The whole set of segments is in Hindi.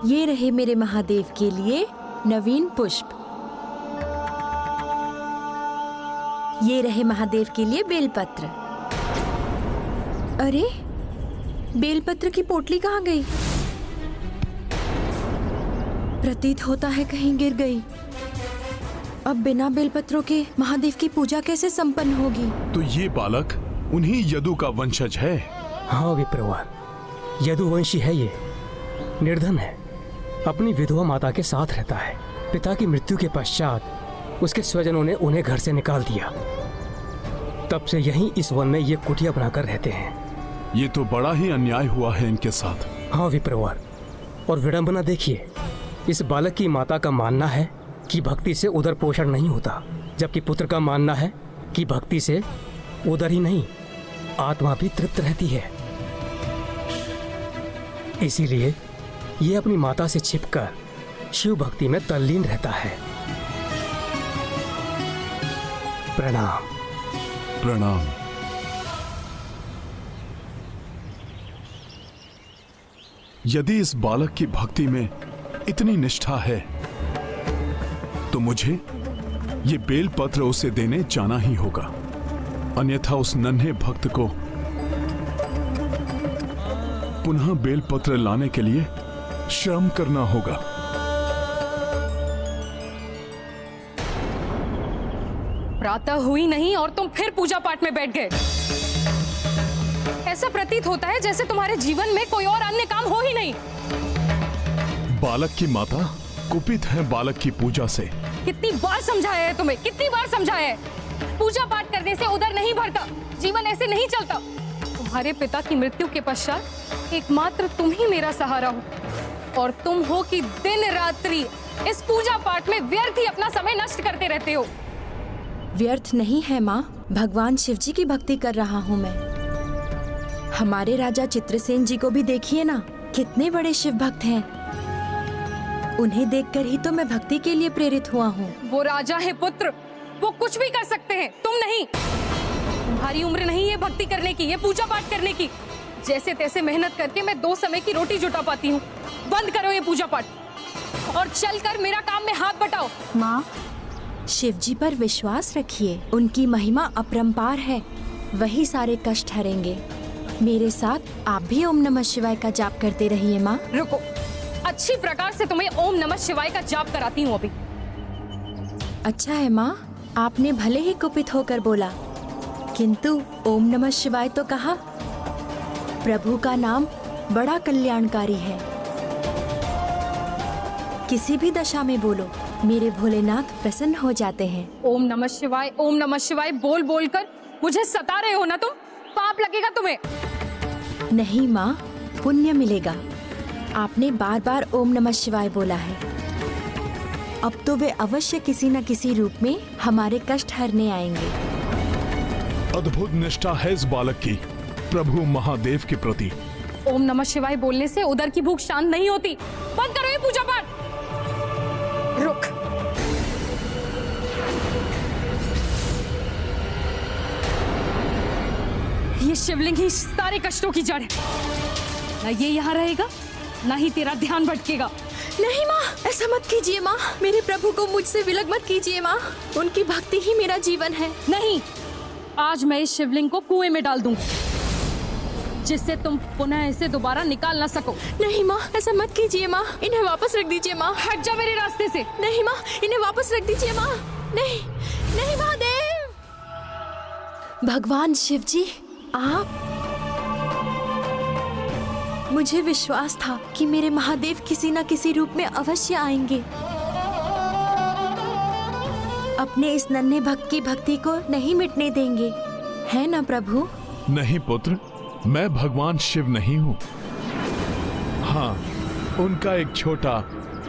ये रहे मेरे महादेव के लिए नवीन पुष्प। ये रहे महादेव के लिए बेलपत्र। अरे, बेलपत्र की पोटली कहाँ गई? प्रतीत होता है कहीं गिर गई। अब बिना बेलपत्रों के महादेव की पूजा कैसे संपन्न होगी? तो ये बालक उन्हीं यदु का वंशज है? हाँ विप्रवर, यदुवंशी है ये। निर्धन है, अपनी विधवा माता के साथ रहता है। पिता की मृत्यु के पश्चात उसके स्वजनों ने उन्हें घर से निकाल दिया। तब से यहीं इस वन में ये कुटिया बनाकर रहते हैं। ये तो बड़ा ही अन्याय हुआ है इनके साथ। हाँ विप्रवर, और विडंबना देखिए, इस बालक की माता का मानना है कि भक्ति से उदर पोषण नहीं होता, जबकि पुत्र का मानना है कि भक्ति से उदर ही नहीं, आत्मा भी तृप्त रहती है। इसीलिए ये अपनी माता से छिपकर शिव भक्ति में तल्लीन रहता है। प्रणाम। प्रणाम। यदि इस बालक की भक्ति में इतनी निष्ठा है तो मुझे ये बेलपत्र उसे देने जाना ही होगा, अन्यथा उस नन्हे भक्त को पुनः बेलपत्र लाने के लिए श्रम करना होगा। प्रातः हुई नहीं और तुम फिर पूजा पाठ में बैठ गए। ऐसा प्रतीत होता है जैसे तुम्हारे जीवन में कोई और अन्य काम हो ही नहीं। बालक की माता कुपित है बालक की पूजा से। कितनी बार समझाया है तुम्हें, कितनी बार समझाया है। पूजा पाठ करने से उदर नहीं भरता, जीवन ऐसे नहीं चलता। तुम्हारे पिता की मृत्यु के पश्चात एकमात्र तुम ही मेरा सहारा हो, और तुम हो कि दिन रात्रि इस पूजा पाठ में व्यर्थ ही अपना समय नष्ट करते रहते हो। व्यर्थ नहीं है माँ, भगवान शिव जी की भक्ति कर रहा हूँ मैं। हमारे राजा चित्रसेन जी को भी देखिए ना, कितने बड़े शिव भक्त हैं। उन्हें देखकर ही तो मैं भक्ति के लिए प्रेरित हुआ हूँ। वो राजा है पुत्र, वो कुछ भी कर सकते हैं, तुम नहीं। तुम्हारी उम्र नहीं है भक्ति करने की, ये पूजा पाठ करने की। जैसे तैसे मेहनत करके मैं 2 समय की रोटी जुटा पाती हूँ। बंद करो ये पूजा पाठ और चलकर मेरा काम में हाथ बटाओ। माँ, शिव जी पर विश्वास रखिए, उनकी महिमा अपरंपार है, वही सारे कष्ट हरेंगे। मेरे साथ आप भी ओम नमः शिवाय का जाप करते रहिए माँ। रुको, अच्छी प्रकार से तुम्हें ओम नमः शिवाय का जाप कराती हूँ अभी। अच्छा है माँ, आपने भले ही कुपित होकर बोला, किंतु ओम नमः शिवाय तो कहा। प्रभु का नाम बड़ा कल्याणकारी है। किसी भी दशा में बोलो, मेरे भोलेनाथ प्रसन्न हो जाते हैं। ओम नमः शिवाय बोल बोल कर मुझे सता रहे हो ना तुम। पाप लगेगा तुम्हें। नहीं माँ, पुण्य मिलेगा। आपने बार बार ओम नमः शिवाय बोला है, अब तो वे अवश्य किसी न किसी रूप में हमारे कष्ट हरने आएंगे। अद्भुत निष्ठा है इस बालक की प्रभु महादेव के प्रति। ओम नमः शिवाय बोलने से उदर की भूख शांत नहीं होती। बंद करो ये पूजा पाठ। रुक, ये शिवलिंग ही सारे कष्टों की जड़ है। ना ये यहाँ रहेगा, ना ही तेरा ध्यान भटकेगा। नहीं माँ, ऐसा मत कीजिए माँ, मेरे प्रभु को मुझसे विलग मत कीजिए माँ, उनकी भक्ति ही मेरा जीवन है। नहीं, आज मैं इस शिवलिंग को कुएं में डाल दूंगी, जिससे तुम पुनः इसे दोबारा निकाल ना सको। नहीं माँ, ऐसा मत कीजिए माँ, इन्हें वापस रख दीजिए माँ। हट जा मेरे रास्ते से। नहीं माँ, इन्हें वापस रख दीजिए माँ। नहीं, नहीं महादेव। भगवान शिव जी, आप, मुझे विश्वास था कि मेरे महादेव किसी न किसी रूप में अवश्य आएंगे। अपने इस नन्हे भक्त की भक्ति को नहीं मिटने देंगे, है ना प्रभु? नहीं पुत्र, मैं भगवान शिव नहीं हूँ। हाँ, उनका एक छोटा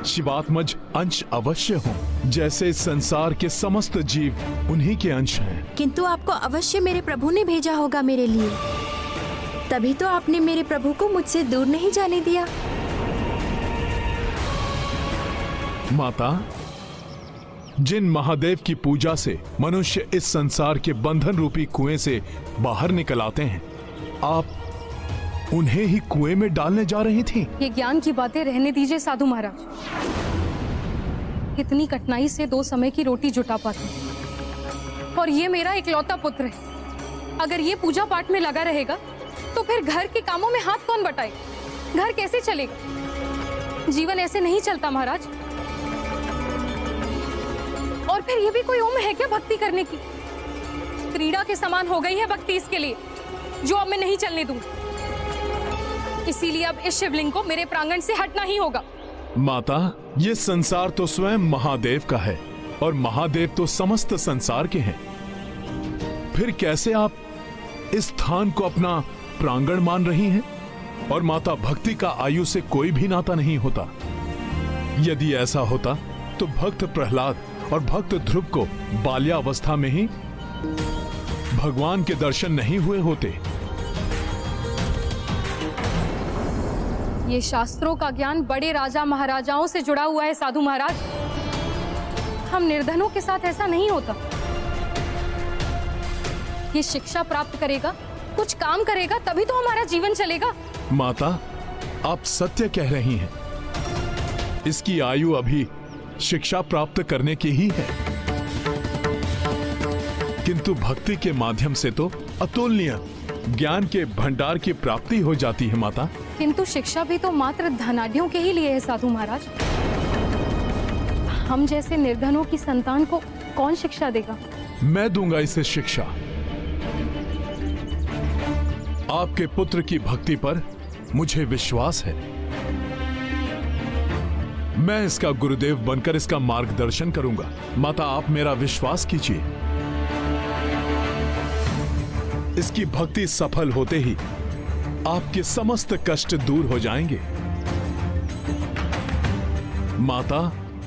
शिवात्मज अंश अवश्य हूँ, जैसे इस संसार के समस्त जीव उन्हीं के अंश हैं। किंतु आपको अवश्य मेरे प्रभु ने भेजा होगा मेरे लिए, तभी तो आपने मेरे प्रभु को मुझसे दूर नहीं जाने दिया। माता, जिन महादेव की पूजा से मनुष्य इस संसार के बंधन रूपी कुएं से बाहर निकल आते हैं, आप उन्हें ही कुएं में डालने जा रही थी। ये ज्ञान की बातें रहने दीजिए साधु महाराज। इतनी कठिनाई से 2 समय की रोटी जुटा पाते हैं। और ये मेरा इकलौता पुत्र है। अगर ये पूजा पाठ में लगा रहेगा तो फिर घर के कामों में हाथ कौन बटाए? घर कैसे चलेगा? जीवन ऐसे नहीं चलता महाराज। और फिर ये भी कोई उम्र है क्या भक्ति करने की? क्रीड़ा के समान हो गई है भक्ति इसके लिए, जो अब मैं नहीं चलने दूंगी। इसीलिए अब इस शिवलिंग को मेरे प्रांगण से हटना ही होगा। माता, ये संसार तो स्वयं महादेव का है और महादेव तो समस्त संसार के हैं। फिर कैसे आप इस स्थान को अपना प्रांगण मान रही हैं? और माता, भक्ति का आयु से कोई भी नाता नहीं होता। यदि ऐसा होता तो भक्त प्रहलाद और भक्त ध्रुव को बाल्यावस्था में ही भगवान के दर्शन नहीं हुए होते। ये शास्त्रों का ज्ञान बड़े राजा महाराजाओं से जुड़ा हुआ है साधु महाराज। हम निर्धनों के साथ ऐसा नहीं होता। ये शिक्षा प्राप्त करेगा, कुछ काम करेगा, तभी तो हमारा जीवन चलेगा। माता, आप सत्य कह रही हैं। इसकी आयु अभी शिक्षा प्राप्त करने की ही है, किंतु भक्ति के माध्यम से तो अतुलनीय ज्ञान के भंडार की प्राप्ति हो जाती है माता। किंतु शिक्षा भी तो मात्र धनाढ़ियों के ही लिए है साधु महाराज। हम जैसे निर्धनों की संतान को कौन शिक्षा देगा? मैं दूंगा इसे शिक्षा। आपके पुत्र की भक्ति पर मुझे विश्वास है। मैं इसका गुरुदेव बनकर इसका मार्गदर्शन करूंगा। माता, आप मेरा विश्वास कीजिए। इसकी भक्ति सफल होते ही आपके समस्त कष्ट दूर हो जाएंगे। माता,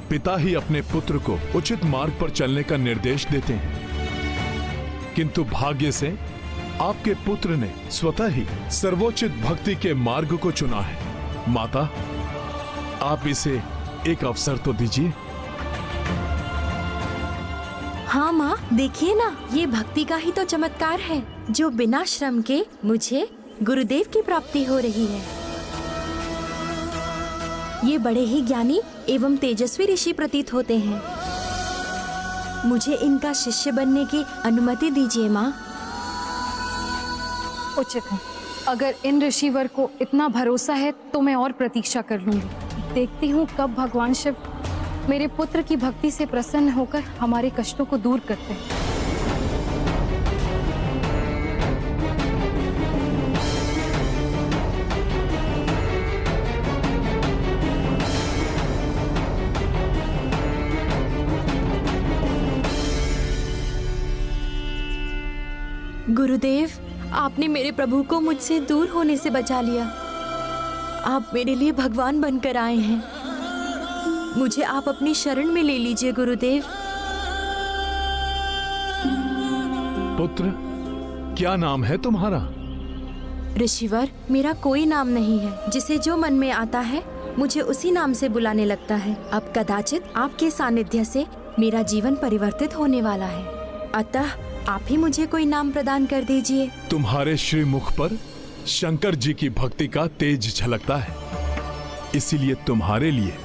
पिता ही अपने पुत्र को उचित मार्ग पर चलने का निर्देश देते हैं, किंतु भाग्य से आपके पुत्र ने स्वतः ही सर्वोचित भक्ति के मार्ग को चुना है। माता, आप इसे एक अवसर तो दीजिए। हाँ माँ, देखिए ना, ये भक्ति का ही तो चमत्कार है जो बिना श्रम के मुझे गुरुदेव की प्राप्ति हो रही है। ये बड़े ही ज्ञानी एवं तेजस्वी ऋषि प्रतीत होते हैं। मुझे इनका शिष्य बनने की अनुमति दीजिए माँ। उचित है। अगर इन ऋषिवर को इतना भरोसा है तो मैं और प्रतीक्षा कर लूंगी। देखती हूँ कब भगवान शिव मेरे पुत्र की भक्ति से प्रसन्न होकर हमारे कष्टों को दूर करते हैं। गुरुदेव, आपने मेरे प्रभु को मुझसे दूर होने से बचा लिया। आप मेरे लिए भगवान बनकर आए हैं। मुझे आप अपनी शरण में ले लीजिए गुरुदेव। पुत्र, क्या नाम है तुम्हारा? ऋषिवर, मेरा कोई नाम नहीं है। जिसे जो मन में आता है मुझे उसी नाम से बुलाने लगता है। अब कदाचित आपके सानिध्य से मेरा जीवन परिवर्तित होने वाला है, अतः आप ही मुझे कोई नाम प्रदान कर दीजिए। तुम्हारे श्रीमुख पर शंकर जी की भक्ति का तेज झलकता है, इसीलिए तुम्हारे लिए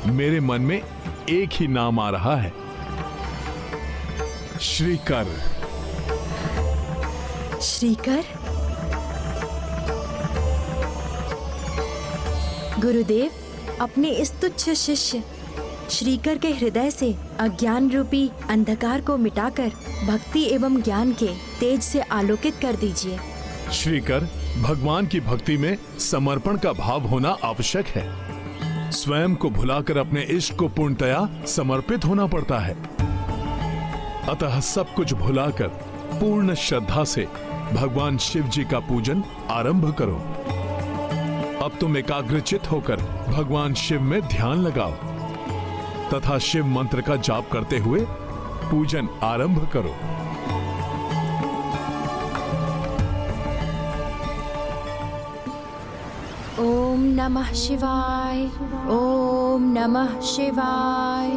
मेरे मन में एक ही नाम आ रहा है, श्रीकर। श्रीकर? गुरुदेव, अपने इस तुच्छ शिष्य श्रीकर के हृदय से अज्ञान रूपी अंधकार को मिटाकर भक्ति एवं ज्ञान के तेज से आलोकित कर दीजिए। श्रीकर, भगवान की भक्ति में समर्पण का भाव होना आवश्यक है। स्वयं को भुलाकर अपने इष्ट को पूर्णतया समर्पित होना पड़ता है। अतः सब कुछ भुलाकर पूर्ण श्रद्धा से भगवान शिव जी का पूजन आरंभ करो। अब तुम एकाग्रचित होकर भगवान शिव में ध्यान लगाओ तथा शिव मंत्र का जाप करते हुए पूजन आरंभ करो। ओम नमः शिवाय, ओम नमः शिवाय,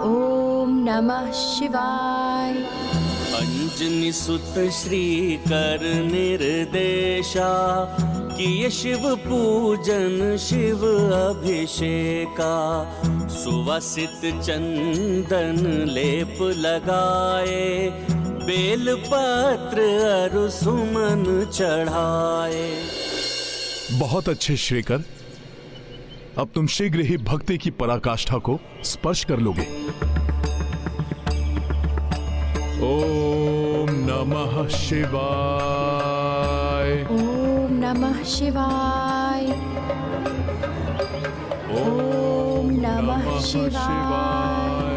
ओम नमः शिवाय। अंजनी अंजनी सुत श्री कर निर्देशा, किए शिव पूजन शिव अभिषेका। सुवासित चंदन लेप लगाए, बेल पत्र अरु सुमन चढ़ाए। बहुत अच्छे श्रीकर, अब तुम शीघ्र ही भक्ति की पराकाष्ठा को स्पर्श कर लोगे। ओम नमः शिवाय। ओम नमः शिवाय। ओम नमः शिवाय।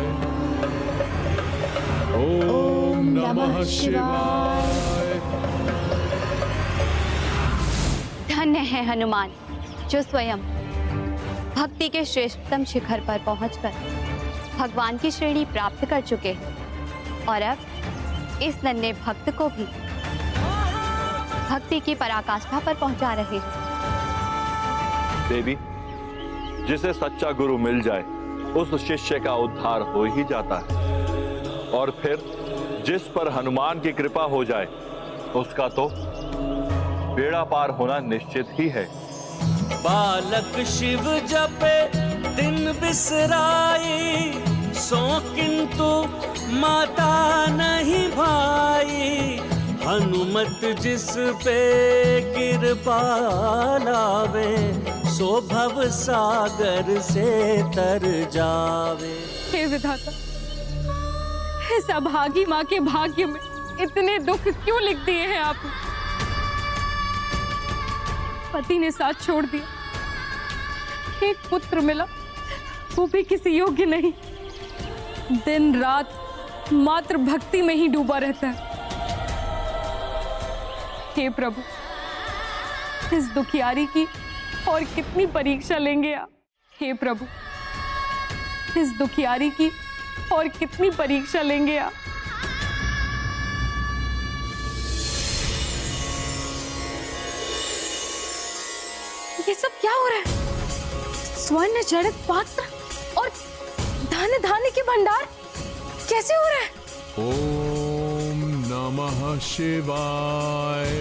ओम नमः शिवाय। धन्य है हनुमान जो स्वयं भक्ति के श्रेष्ठतम शिखर पर पहुंचकर भगवान की श्रेणी प्राप्त कर चुके हैं और अब इस नन्हे भक्त को भी भक्ति की पराकाष्ठा पर पहुंचा रहे हैं। देवी, जिसे सच्चा गुरु मिल जाए उस शिष्य का उद्धार हो ही जाता है, और फिर जिस पर हनुमान की कृपा हो जाए उसका तो बेड़ा पार होना निश्चित ही है। बालक शिव जपे दिन बिसराई, सो किंतु माता नहीं भाई। हनुमत जिस पे कृपा लावे, सो भव सागर से तर जावे। हे विधाता, इस अभागी माँ के भाग्य में इतने दुख क्यों लिख दिए हैं आपने? पति ने साथ छोड़ दिया, एक पुत्र मिला, वो भी किसी योग्य नहीं, दिन रात मात्र भक्ति में ही डूबा रहता है। हे प्रभु, इस दुखियारी की और कितनी परीक्षा लेंगे आप? हे प्रभु, इस दुखियारी की और कितनी परीक्षा लेंगे आप? ये सब क्या हो रहा है? स्वर्ण जड़ित पात्र और धन धान्य के भंडार कैसे हो रहा है? ओम नमः शिवाय।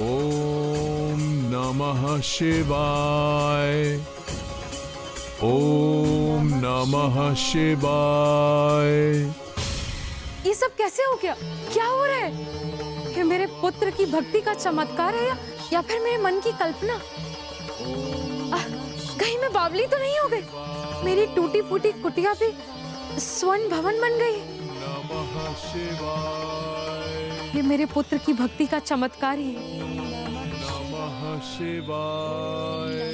ओम नमः शिवाय। ओम नमः शिवाय। ये सब कैसे हो गया? क्या हो रहा है? ये मेरे पुत्र की भक्ति का चमत्कार है या फिर मेरे मन की कल्पना? कहीं मैं बावली तो नहीं हो गई? मेरी टूटी फूटी कुटिया भी स्वर्ण भवन बन गई। नमः शिवाय। ये मेरे पुत्र की भक्ति का चमत्कार ही है। नमः शिवाय।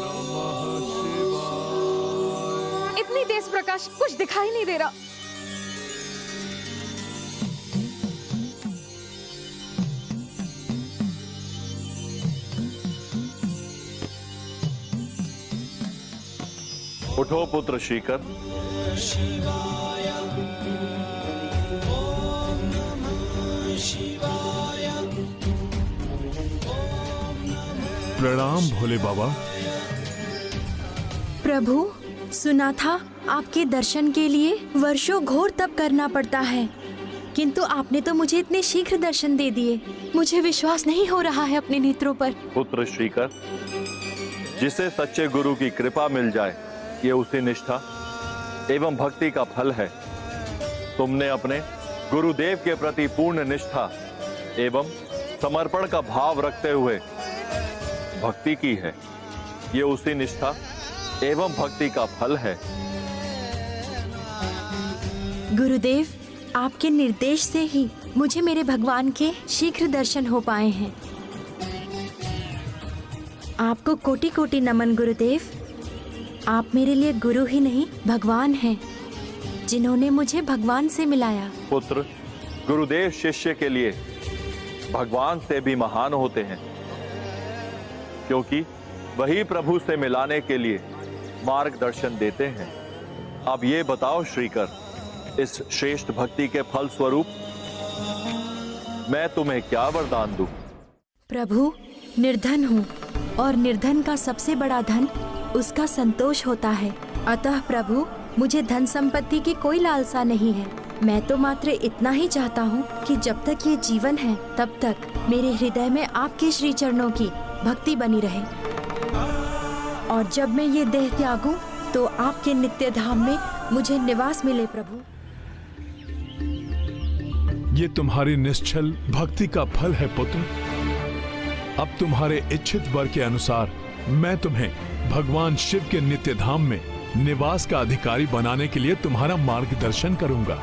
नमः शिवाय। इतनी तेज प्रकाश, कुछ दिखाई नहीं दे रहा। उठो पुत्र श्रीकर। प्रणाम भोले बाबा। प्रभु, सुना था आपके दर्शन के लिए वर्षों घोर तप करना पड़ता है, किंतु आपने तो मुझे इतने शीघ्र दर्शन दे दिए। मुझे विश्वास नहीं हो रहा है अपने नेत्रों पर। पुत्र श्रीकर, जिसे सच्चे गुरु की कृपा मिल जाए ये उसी निष्ठा एवं भक्ति का फल है। तुमने अपने गुरुदेव के प्रति पूर्ण निष्ठा एवं समर्पण का भाव रखते हुए भक्ति की है। ये उसी निष्ठा एवं भक्ति का फल है। गुरुदेव, आपके निर्देश से ही मुझे मेरे भगवान के शीघ्र दर्शन हो पाए हैं। आपको कोटि कोटि नमन गुरुदेव। आप मेरे लिए गुरु ही नहीं भगवान हैं, जिन्होंने मुझे भगवान से मिलाया। पुत्र, गुरुदेव शिष्य के लिए भगवान से भी महान होते हैं, क्योंकि वही प्रभु से मिलाने के लिए मार्गदर्शन देते हैं। अब ये बताओ श्रीकर, इस श्रेष्ठ भक्ति के फल स्वरूप मैं तुम्हें क्या वरदान दूं? प्रभु, निर्धन हूँ और निर्धन का सबसे बड़ा धन उसका संतोष होता है। अतः प्रभु, मुझे धन संपत्ति की कोई लालसा नहीं है। मैं तो मात्र इतना ही चाहता हूँ कि जब तक ये जीवन है तब तक मेरे हृदय में आपके श्री चरणों की भक्ति बनी रहे, और जब मैं ये देह त्यागूं तो आपके नित्य धाम में मुझे निवास मिले प्रभु। ये तुम्हारी निश्चल भक्ति का फल है पुत्र। अब तुम्हारे इच्छित वर के अनुसार मैं तुम्हें भगवान शिव के नित्य धाम में निवास का अधिकारी बनाने के लिए तुम्हारा मार्गदर्शन करूंगा।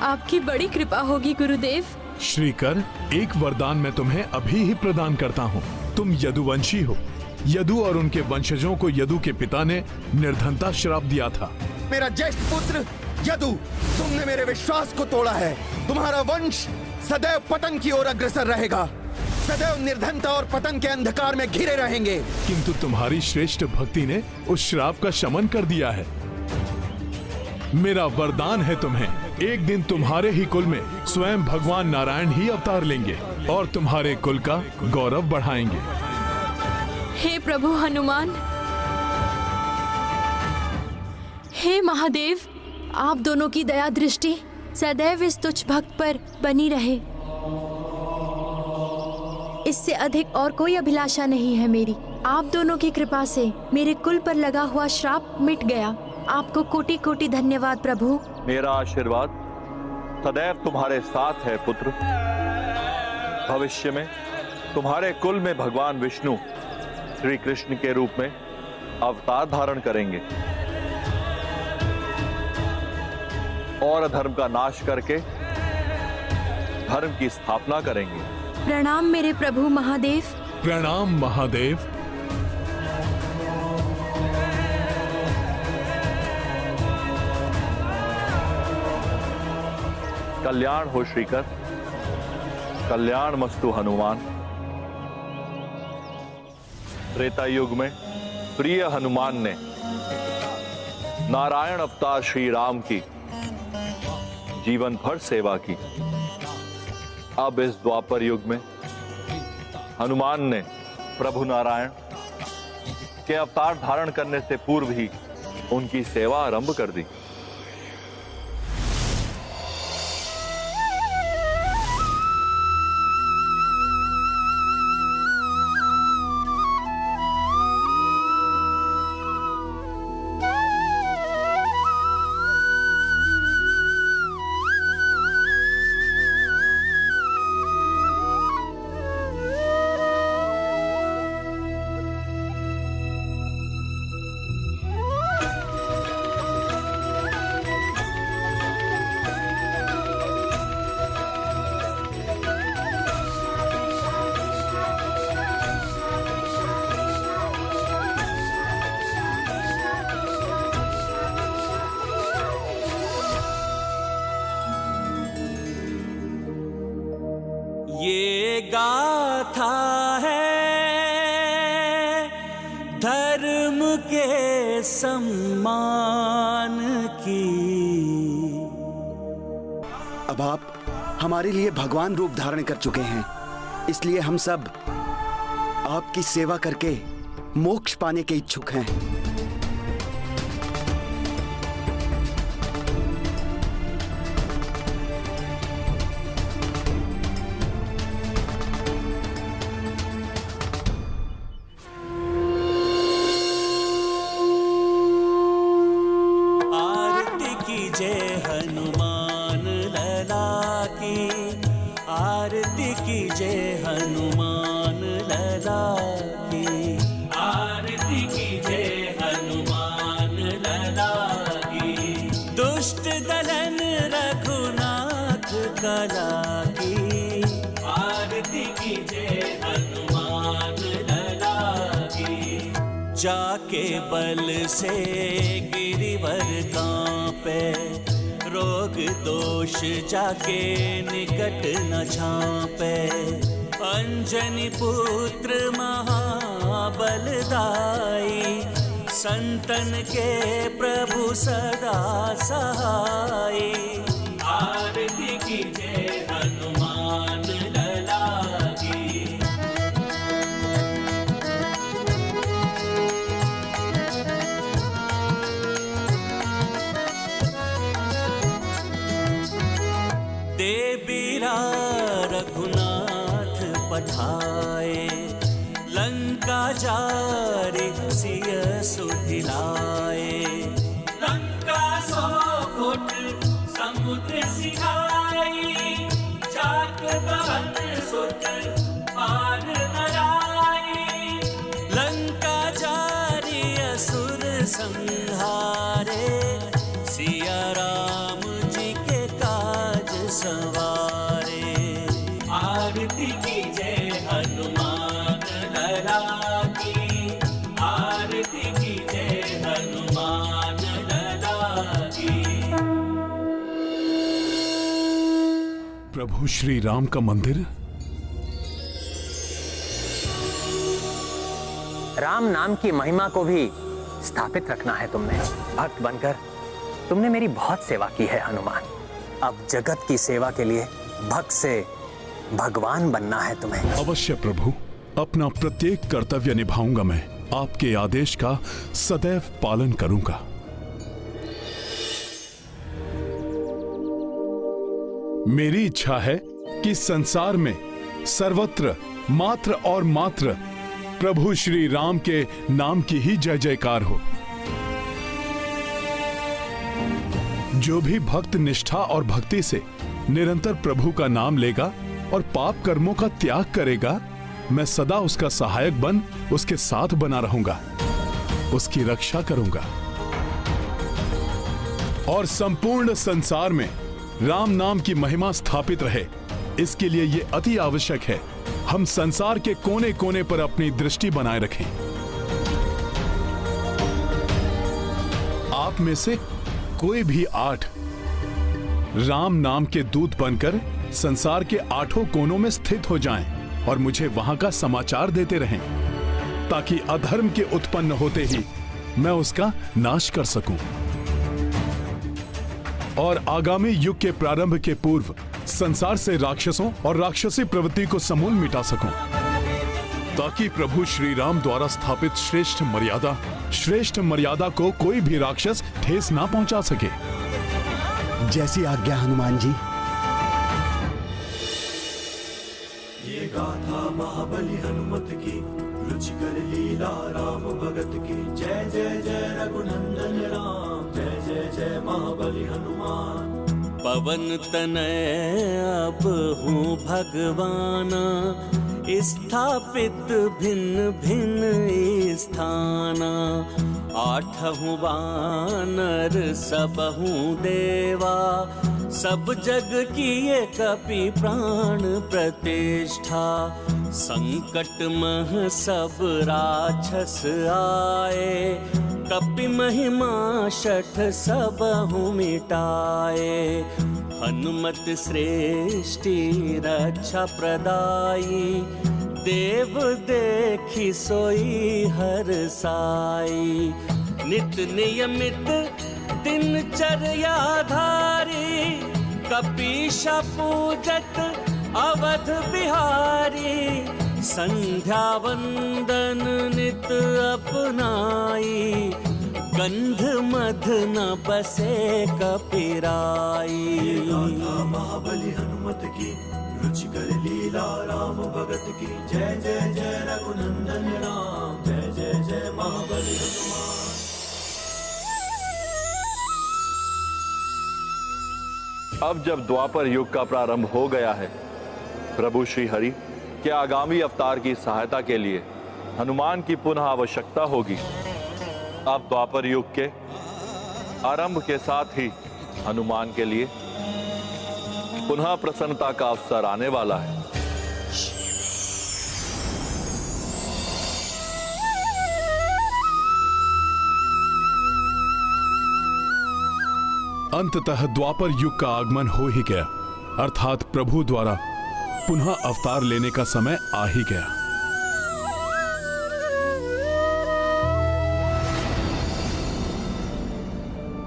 आपकी बड़ी कृपा होगी गुरुदेव। श्रीकर, एक वरदान मैं तुम्हें अभी ही प्रदान करता हूँ। तुम यदुवंशी हो। यदु और उनके वंशजों को यदु के पिता ने निर्धनता श्राप दिया था। मेरा ज्येष्ठ पुत्र यदु, तुमने मेरे विश्वास को तोड़ा है। तुम्हारा वंश सदैव पतन की ओर अग्रसर रहेगा, सदैव निर्धनता और पतन के अंधकार में घिरे रहेंगे। किंतु तुम्हारी श्रेष्ठ भक्ति ने उस श्राप का शमन कर दिया है। मेरा वरदान है तुम्हें, एक दिन तुम्हारे ही कुल में स्वयं भगवान नारायण ही अवतार लेंगे और तुम्हारे कुल का गौरव बढ़ाएंगे। हे प्रभु हनुमान, हे महादेव, आप दोनों की दया दृष्टि सदैव इस तुच्छ भक्त पर बनी रहे। इससे अधिक और कोई अभिलाषा नहीं है मेरी। आप दोनों की कृपा से मेरे कुल पर लगा हुआ श्राप मिट गया। आपको कोटि कोटि धन्यवाद प्रभु। मेरा आशीर्वाद सदैव तुम्हारे साथ है पुत्र। भविष्य में तुम्हारे कुल में भगवान विष्णु श्री कृष्ण के रूप में अवतार धारण करेंगे और अधर्म का नाश करके धर्म की स्थापना करेंगे। प्रणाम मेरे प्रभु महादेव। प्रणाम महादेव। कल्याण हो श्रीकर, कल्याण मस्तु हनुमान। त्रेता युग में प्रिय हनुमान ने नारायण अवतार श्री राम की जीवन भर सेवा की। अब इस द्वापर युग में हनुमान ने प्रभु नारायण के अवतार धारण करने से पूर्व ही उनकी सेवा आरंभ कर दी। ये गाथा है धर्म के सम्मान की। अब आप हमारे लिए भगवान रूप धारण कर चुके हैं, इसलिए हम सब आपकी सेवा करके मोक्ष पाने के इच्छुक हैं। आरती कीजिए हनुमान लला की, आरती कीजिए हनुमान लला की, आरती कीजिए हनुमान लला की। दुष्ट दलन रघुनाथ कला की, आरती कीजिए हनुमान लला की। जाके बल से गिरिवर कांपे, रोग दोष जाके निकट न झांपे। अंजनी पुत्र महाबलदाई, संतन के प्रभु सदा सहाय। आरती कीजिए हनुमान लला की। रघुनाथ पठाए, लंका जारे सिय सुधिलाए। लंका सो फुट समुद्र सिखाई, जात पवन सुत पार न लाए। लंका जारी असुर संहारे, सिया राम जी के काज सवारे। आरती की जय हनुमान लला की, आरती की जय हनुमान लला की। प्रभु श्री राम का मंदिर। राम नाम की महिमा को भी स्थापित रखना है तुमने। भक्त बनकर तुमने मेरी बहुत सेवा की है हनुमान। अब जगत की सेवा के लिए भक्त से भगवान बनना है तुम्हें। अवश्य प्रभु, अपना प्रत्येक कर्तव्य निभाऊंगा। मैं आपके आदेश का सदैव पालन करूंगा। मेरी इच्छा है कि संसार में सर्वत्र मात्र और मात्र प्रभु श्री राम के नाम की ही जय जयकार हो। जो भी भक्त निष्ठा और भक्ति से निरंतर प्रभु का नाम लेगा और पाप कर्मों का त्याग करेगा, मैं सदा उसका सहायक बन उसके साथ बना रहूंगा, उसकी रक्षा करूंगा। और संपूर्ण संसार में राम नाम की महिमा स्थापित रहे, इसके लिए यह अति आवश्यक है हम संसार के कोने कोने पर अपनी दृष्टि बनाए रखें। आप में से कोई भी 8 राम नाम के दूत बनकर संसार के 8 कोनों में स्थित हो जाएं और मुझे वहां का समाचार देते रहें, ताकि अधर्म के उत्पन्न होते ही मैं उसका नाश कर सकूं और आगामी युग के प्रारंभ के पूर्व संसार से राक्षसों और राक्षसी प्रवृत्ति को समूल मिटा सकूं, ताकि प्रभु श्री राम द्वारा स्थापित श्रेष्ठ मर्यादा को कोई भी राक्षस ठेस ना पहुंचा सके। जैसी आज्ञा हनुमान जी। ये गाथा महाबली हनुमत की, रुचिकर लीला राम भगत की। जय जय जय रघुनंदन राम, जय जय जय महाबली हनुमान। पवन तनय अब हूँ भगवाना, स्थापित भिन्न भिन्न स्थाना। 8 वानर सबहु देवा, सब जग किए कपि प्राण प्रतिष्ठा। संकट मह सब राक्षस आए, कपि महिमा शठ सबहु मिटाए। हनुमत श्रेष्ठी रक्षा प्रदाई, देव देखी सोई हर साई। नित नियमित दिनचर्या धारी, कपीशा पूजत अवध बिहारी। संध्या वंदन नित अपनाई, गंध मध न बसे कपिराई। महाबली हनुमत की, रुचिकर लीला राम भगत की। जय जय जय रघुनंदन राम, जय जय जय महाबली हनुमान। अब जब द्वापर युग का प्रारंभ हो गया है, प्रभु श्री हरि के आगामी अवतार की सहायता के लिए हनुमान की पुनः आवश्यकता होगी। अब द्वापर युग के आरंभ के साथ ही हनुमान के लिए पुनः प्रसन्नता का अवसर आने वाला है। अंततः द्वापर युग का आगमन हो ही गया, अर्थात प्रभु द्वारा पुनः अवतार लेने का समय आ ही गया।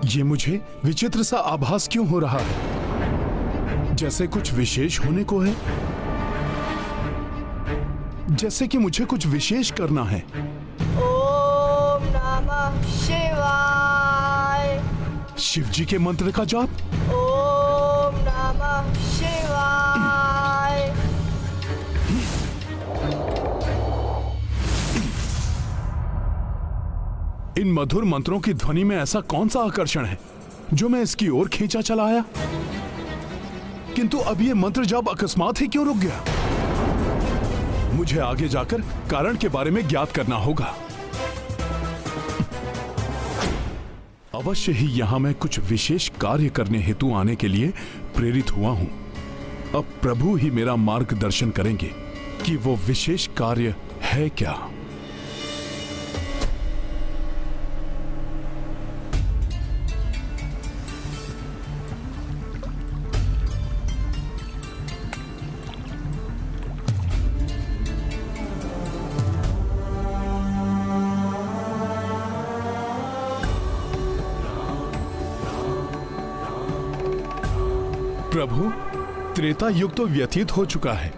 ये मुझे विचित्र सा आभास क्यों हो रहा है? जैसे कुछ विशेष होने को है, जैसे कि मुझे कुछ विशेष करना है। ओम नमः शिवाय। शिव जी के मंत्र का जाप। ओम नमः शिवाय। इन मधुर मंत्रों की ध्वनि में ऐसा कौन सा आकर्षण है जो मैं इसकी ओर खींचा चला आया? किंतु अब ये मंत्र जाप अकस्मात ही क्यों रुक गया? मुझे आगे जाकर कारण के बारे में ज्ञात करना होगा। अवश्य ही यहां मैं कुछ विशेष कार्य करने हेतु आने के लिए प्रेरित हुआ हूं। अब प्रभु ही मेरा मार्गदर्शन करेंगे कि वो विशेष कार्य है क्या। प्रभु, त्रेता युग तो व्यतीत हो चुका है।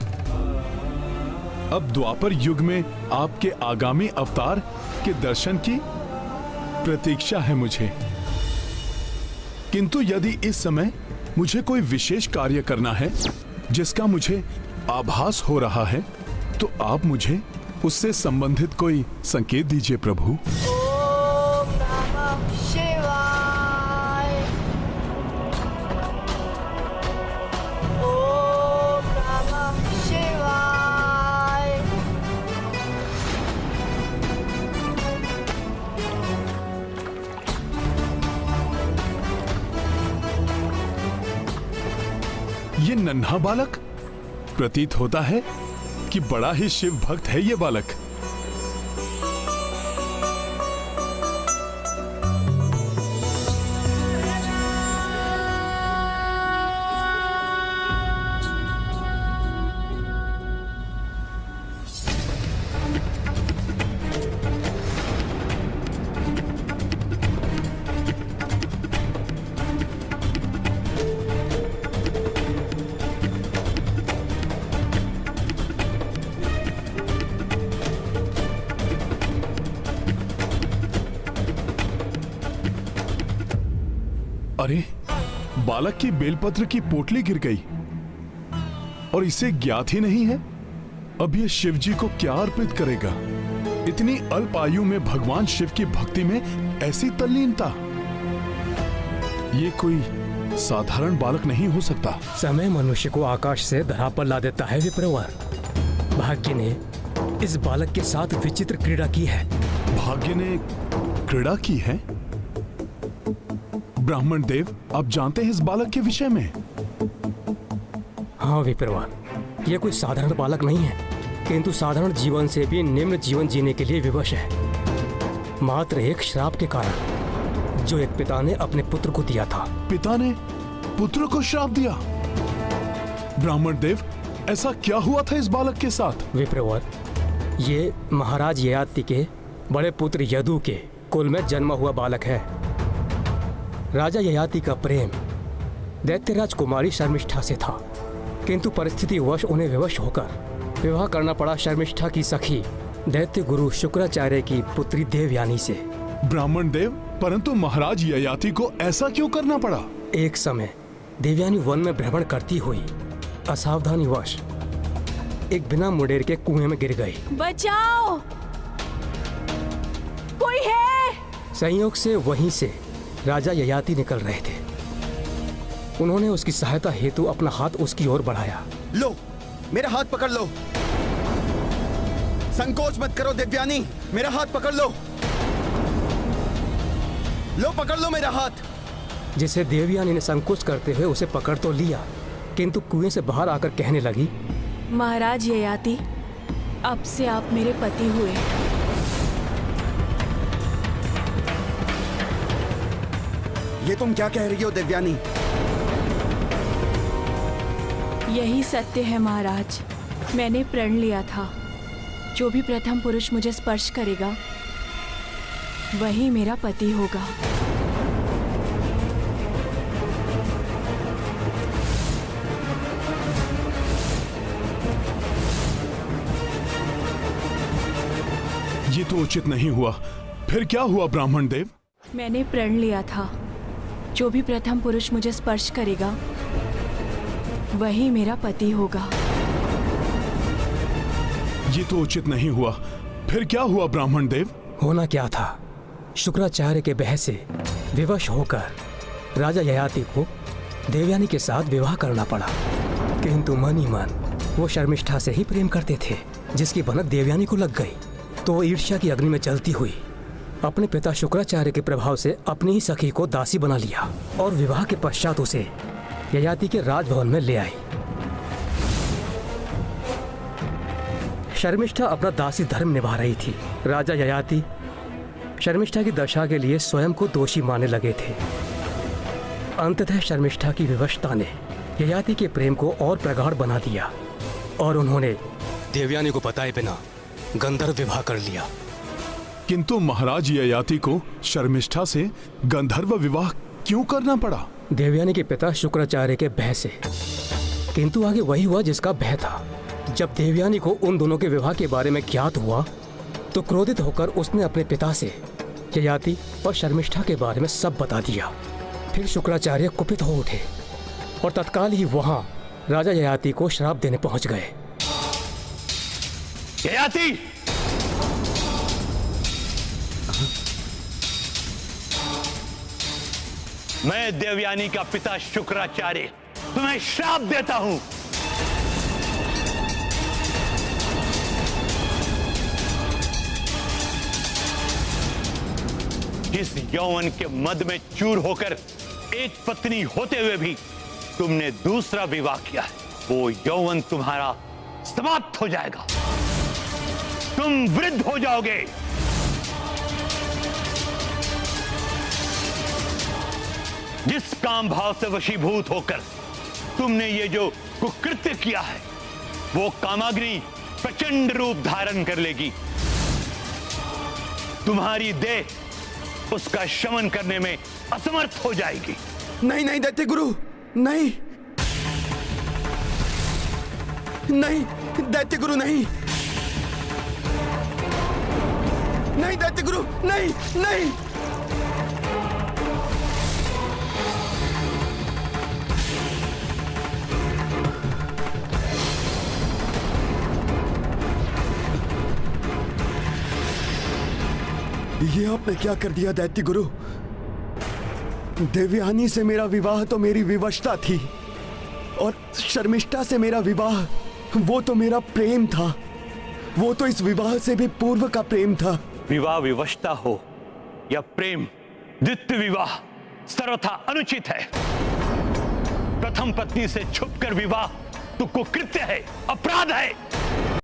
अब द्वापर युग में आपके आगामी अवतार के दर्शन की प्रतीक्षा है मुझे। किंतु यदि इस समय मुझे कोई विशेष कार्य करना है जिसका मुझे आभास हो रहा है, तो आप मुझे उससे संबंधित कोई संकेत दीजिए प्रभु। ओम नमः शिवाय। ओम नमः शिवाय। ये नन्हा बालक प्रतीत होता है कि बड़ा ही शिव भक्त है ये बालक। अरे, बालक की बेलपत्र की पोटली गिर गई और इसे ज्ञात ही नहीं है अब ये शिव जी को क्या अर्पित करेगा। इतनी अल्प आयु में भगवान शिव की भक्ति में ऐसी तल्लीनता, ये कोई साधारण बालक नहीं हो सकता। समय मनुष्य को आकाश से धरा पर ला देता है विप्रवर। भाग्य ने इस बालक के साथ विचित्र क्रीड़ा की है। भाग्य ने क्रीड़ा की है? ब्राह्मण देव, आप जानते हैं इस बालक के विषय में? हाँ विप्रवर, यह कोई साधारण बालक नहीं है, किंतु साधारण जीवन से भी निम्न जीवन जीने के लिए विवश है। मात्र एक श्राप के कारण जो एक पिता ने अपने पुत्र को दिया था। पिता ने पुत्र को श्राप दिया? ब्राह्मण देव, ऐसा क्या हुआ था इस बालक के साथ? विप्रवर, ये महाराज ययाति के बड़े पुत्र यदु के कुल में जन्मा हुआ बालक है। राजा ययाति का प्रेम दैत्यराज कुमारी शर्मिष्ठा से था, किंतु परिस्थिति वश उन्हें विवश होकर विवाह करना पड़ा शर्मिष्ठा की सखी दैत्य गुरु शुक्राचार्य की पुत्री देवयानी से। ब्राह्मण देव, परंतु महाराज ययाति को ऐसा क्यों करना पड़ा? एक समय देवयानी वन में भ्रमण करती हुई असावधानी वश एक बिना मुंडेर के कुएं में गिर गई। बचाओ, कोई है? संयोग से वहीं से राजा ययाति निकल रहे थे। उन्होंने उसकी सहायता हेतु अपना हाथ उसकी ओर बढ़ाया। लो, मेरा हाथ पकड़ लो। संकोच मत करो देवयानी, मेरा हाथ पकड़ लो। लो, पकड़ लो मेरा हाथ। जिसे देवयानी ने संकोच करते हुए उसे पकड़ तो लिया, किंतु कुएं से बाहर आकर कहने लगी, महाराज ययाति, अब से आप मेरे पति हुए। ये तुम क्या कह रही हो देवयानी? यही सत्य है महाराज। मैंने प्रण लिया था, जो भी प्रथम पुरुष मुझे स्पर्श करेगा वही मेरा पति होगा। ये तो उचित नहीं हुआ। फिर क्या हुआ ब्राह्मण देव? मैंने प्रण लिया था, जो भी प्रथम पुरुष मुझे स्पर्श करेगा वही मेरा पति होगा। ये तो उचित नहीं हुआ। फिर क्या हुआ ब्राह्मण देव? होना क्या था, शुक्राचार्य के बहस से विवश होकर राजा ययाति को देवयानी के साथ विवाह करना पड़ा। किंतु मन ही मन वो शर्मिष्ठा से ही प्रेम करते थे, जिसकी भनक देवयानी को लग गई। तो वो ईर्ष्या की अग्नि में जलती हुई अपने पिता शुक्राचार्य के प्रभाव से अपनी ही सखी को दासी बना लिया और विवाह के पश्चात उसे ययाति के राजभवन में ले आई। शर्मिष्ठा अपना दासी धर्म निभा रही थी। राजा ययाति शर्मिष्ठा की दशा के लिए स्वयं को दोषी मानने लगे थे। अंततः शर्मिष्ठा की विवशता ने ययाति के प्रेम को और प्रगाढ़ बना दिया और उन्होंने देवयानी को बताए बिना गंधर्व विवाह कर लिया। किंतु महाराज ययाति को शर्मिष्ठा से गंधर्व विवाह क्यों करना पड़ा? देवयानी के पिता शुक्राचार्य के भय से। किंतु आगे वही हुआ जिसका भय था। जब देवयानी को उन दोनों के विवाह के बारे में ज्ञात हुआ तो क्रोधित होकर उसने अपने पिता से ययाति और शर्मिष्ठा के बारे में सब बता दिया। फिर शुक्राचार्य कुपित हो उठे और तत्काल ही वहां राजा ययाति को श्राप देने पहुंच गए। ययाति, मैं देवयानी का पिता शुक्राचार्य तुम्हें श्राप देता हूं। जिस यौवन के मद में चूर होकर एक पत्नी होते हुए भी तुमने दूसरा विवाह किया है, वो यौवन तुम्हारा समाप्त हो जाएगा। तुम वृद्ध हो जाओगे। जिस काम भाव से वशीभूत होकर तुमने ये जो कुकृत्य किया है, वो कामाग्नि प्रचंड रूप धारण कर लेगी। तुम्हारी देह उसका शमन करने में असमर्थ हो जाएगी। नहीं नहीं दैत्य गुरु, नहीं नहीं दैत्य गुरु, नहीं नहीं दैत्य गुरु, नहीं नहीं। ये आपने क्या कर दिया दैत्य गुरु? देवयानी से मेरा विवाह तो मेरी विवशता थी और शर्मिष्ठा से मेरा विवाह वो तो मेरा प्रेम था। वो तो इस विवाह से भी पूर्व का प्रेम था। विवाह विवशता हो या प्रेम, द्वितीय विवाह सर्वथा अनुचित है। प्रथम पत्नी से छुपकर विवाह तो कुकृत्य है, अपराध है।